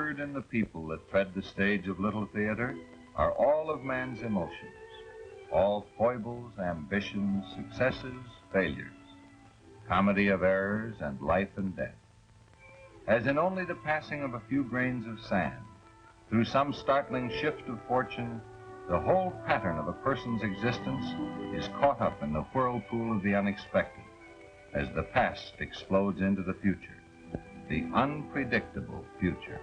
word in the people that tread the stage of Little Theater are all of man's emotions, all foibles, ambitions, successes, failures, comedy of errors and life and death. As in only the passing of a few grains of sand, through some startling shift of fortune, the whole pattern of a person's existence is caught up in the whirlpool of the unexpected as the past explodes into the future, the unpredictable future.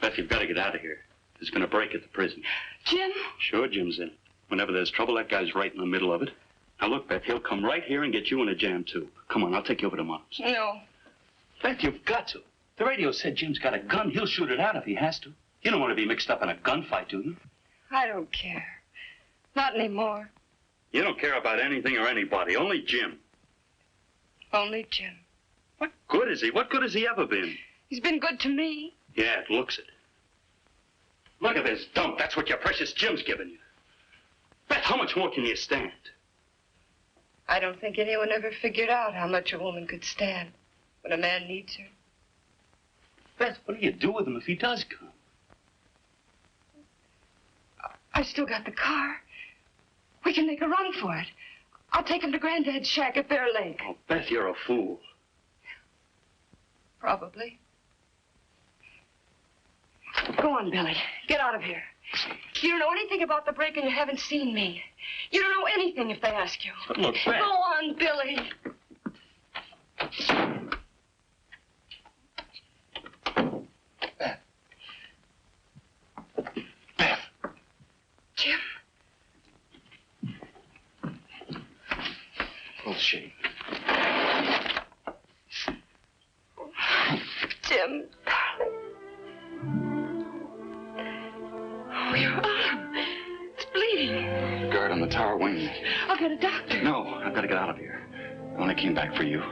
Beth, you've got to get out of here. There's been a break at the prison. Jim? Sure, Jim's in it. Whenever there's trouble, that guy's right in the middle of it. Now, look, Beth, he'll come right here and get you in a jam, too. Come on, I'll take you over to Mom's. No. Beth, you've got to. The radio said Jim's got a gun. He'll shoot it out if he has to. You don't want to be mixed up in a gunfight, do you? I don't care. Not anymore. You don't care about anything or anybody, only Jim. Only Jim. What good is he? What good has he ever been? He's been good to me. Yeah, it looks it. Look at this dump. That's what your precious Jim's giving you. Beth, how much more can you stand? I don't think anyone ever figured out how much a woman could stand when a man needs her. Beth, what do you do with him if he does come? I still got the car. We can make a run for it. I'll take him to Granddad's shack at Bear Lake. Oh, Beth, you're a fool. Probably. Go on, Billy. Get out of here. You don't know anything about the break and you haven't seen me. You don't know anything if they ask you. But look, Beth. Go on, Billy. Beth. Beth. Jim. Bullshit. Jim, darling. Oh, your arm. It's bleeding. Guard on the tower wing. I'll get a doctor. No, I've got to get out of here. I only came back for you.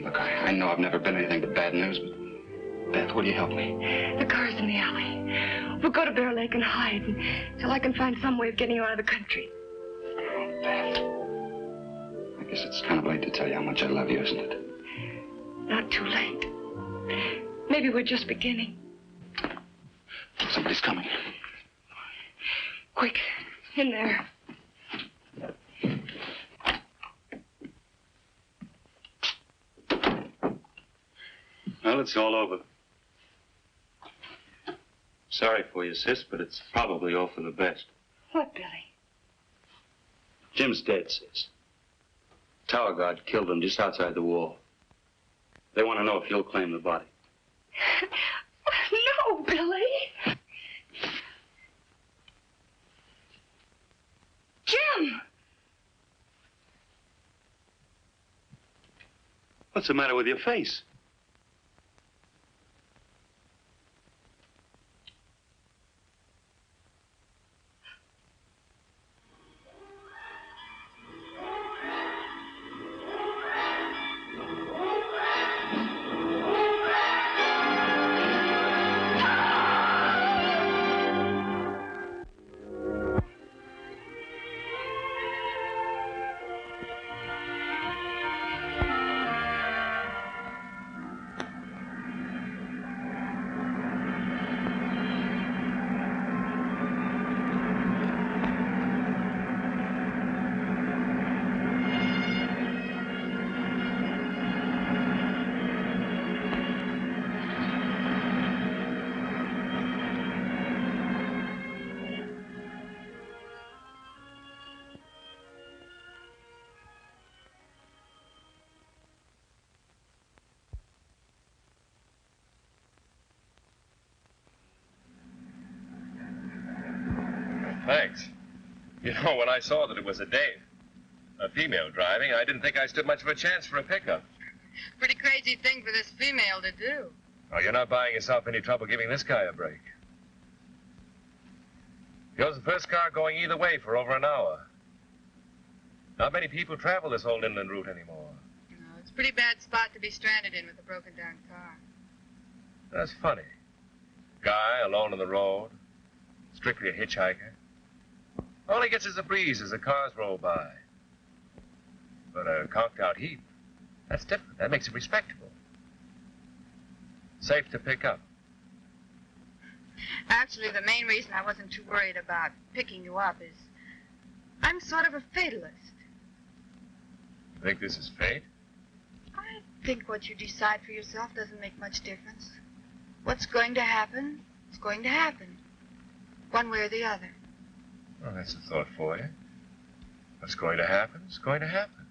Look, I know I've never been anything but bad news, but Beth, will you help me? The car's in the alley. We'll go to Bear Lake and hide until I can find some way of getting you out of the country. Oh, Beth. I guess it's kind of late to tell you how much I love you, isn't it? Not too late. Maybe we're just beginning. Somebody's coming. Quick, in there. Well, it's all over. Sorry for you, sis, but it's probably all for the best. What, Billy? Jim's dead, sis. Tower guard killed him just outside the wall. They want to know if you'll claim the body. No, Billy. Jim! What's the matter with your face? Thanks. You know, when I saw that it was a dame, a female driving, I didn't think I stood much of a chance for a pickup. Pretty crazy thing for this female to do. Oh, you're not buying yourself any trouble giving this guy a break. Yours the first car going either way for over an hour. Not many people travel this old inland route anymore. No, it's a pretty bad spot to be stranded in with a broken down car. That's funny. Guy alone on the road, strictly a hitchhiker. All he gets is a breeze as the cars roll by. But a conked out heap, that's different. That makes it respectable. Safe to pick up. Actually, the main reason I wasn't too worried about picking you up is I'm sort of a fatalist. You think this is fate? I think what you decide for yourself doesn't make much difference. What's going to happen is going to happen, one way or the other. Well, that's a thought for you. What's going to happen is going to happen.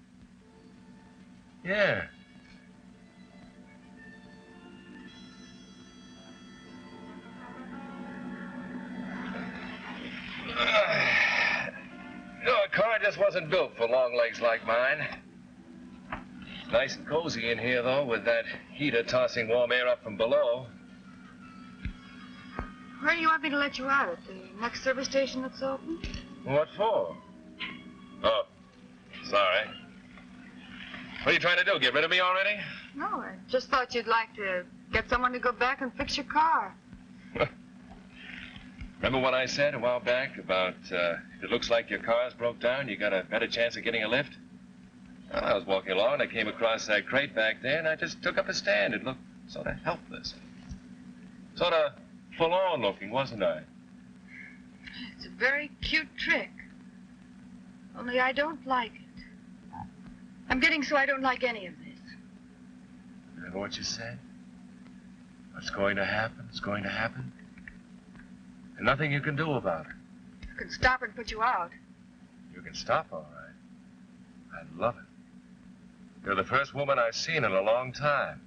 Yeah. A car just wasn't built for long legs like mine. It's nice and cozy in here, though, with that heater tossing warm air up from below. Where do you want me to let you out? At the next service station that's open? What for? Oh, sorry. What are you trying to do, get rid of me already? No, I just thought you'd like to get someone to go back and fix your car. Remember what I said a while back about if it looks like your car's broke down, you got a better chance of getting a lift? Well, I was walking along and I came across that crate back there and I just took up a stand. It looked sort of helpless. Sort of forlorn looking, wasn't I? It's a very cute trick. Only I don't like it. I'm getting so I don't like any of this. Remember what you said? What's going to happen is going to happen. And nothing you can do about it. I can stop and put you out. You can stop, all right. I'd love it. You're the first woman I've seen in a long time.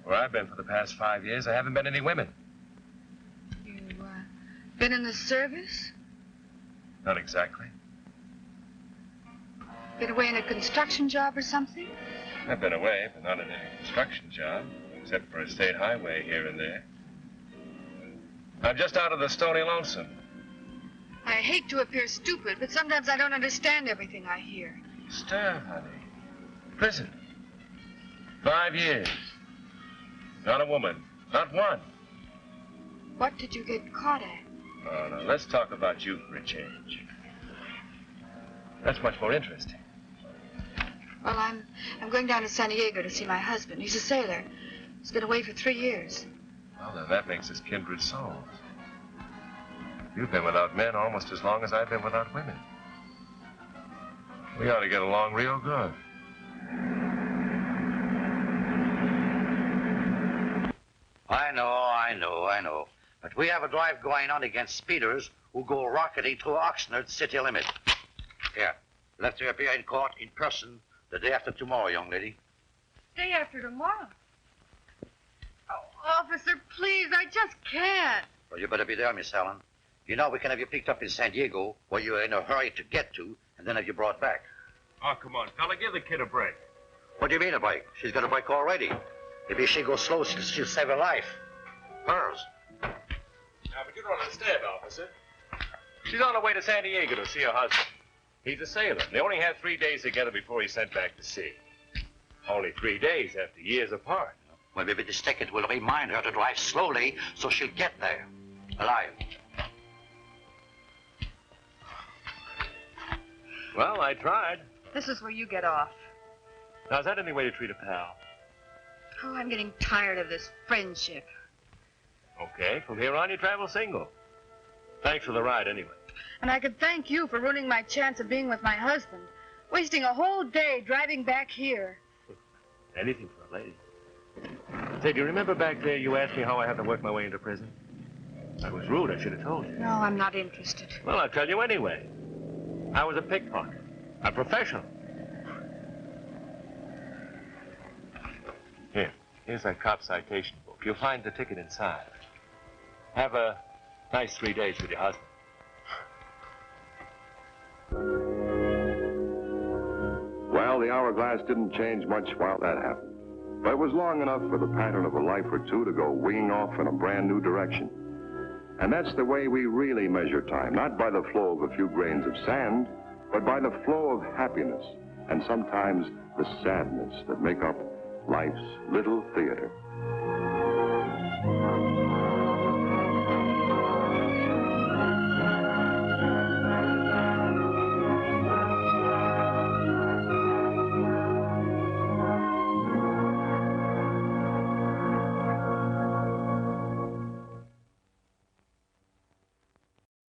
Where I've been for the past 5 years, there haven't been any women. You, been in the service? Not exactly. Been away in a construction job or something? I've been away, but not in any construction job, except for a state highway here and there. I'm just out of the Stony Lonesome. I hate to appear stupid, but sometimes I don't understand everything I hear. Stir, honey. Prison. 5 years. Not a woman. Not one. What did you get caught at? Oh, no. Let's talk about you for a change. That's much more interesting. Well, I'm going down to San Diego to see my husband. He's a sailor. He's been away for 3 years. Well, then that makes us kindred souls. You've been without men almost as long as I've been without women. We ought to get along real good. I know. But we have a drive going on against speeders who go rocketing through Oxnard city limit. Here, you'll have to appear in court in person the day after tomorrow, young lady. Day after tomorrow? Oh, officer, please, I just can't. Well, you better be there, Miss Allen. You know we can have you picked up in San Diego, where you're in a hurry to get to, and then have you brought back. Oh, come on, fella, give the kid a break. What do you mean a break? She's got a break already. Maybe if she goes slow, she'll save her life. Hers. Now, but you don't understand, officer. She's on her way to San Diego to see her husband. He's a sailor. They only had 3 days together before he's sent back to sea. Only 3 days after years apart. Well, maybe this ticket will remind her to drive slowly so she'll get there. Alive. Well, I tried. This is where you get off. Now, is that any way to treat a pal? Oh, I'm getting tired of this friendship. Okay, from here on you travel single. Thanks for the ride anyway. And I could thank you for ruining my chance of being with my husband. Wasting a whole day driving back here. Anything for a lady. Say, do you remember back there you asked me how I had to work my way into prison? I was rude, I should have told you. No, I'm not interested. Well, I'll tell you anyway. I was a pickpocket. A professional. Here's that cop citation book. You'll find the ticket inside. Have a nice 3 days with your husband. Well, the hourglass didn't change much while that happened. But it was long enough for the pattern of a life or two to go winging off in a brand new direction. And that's the way we really measure time, not by the flow of a few grains of sand, but by the flow of happiness and sometimes the sadness that make up life's little theater.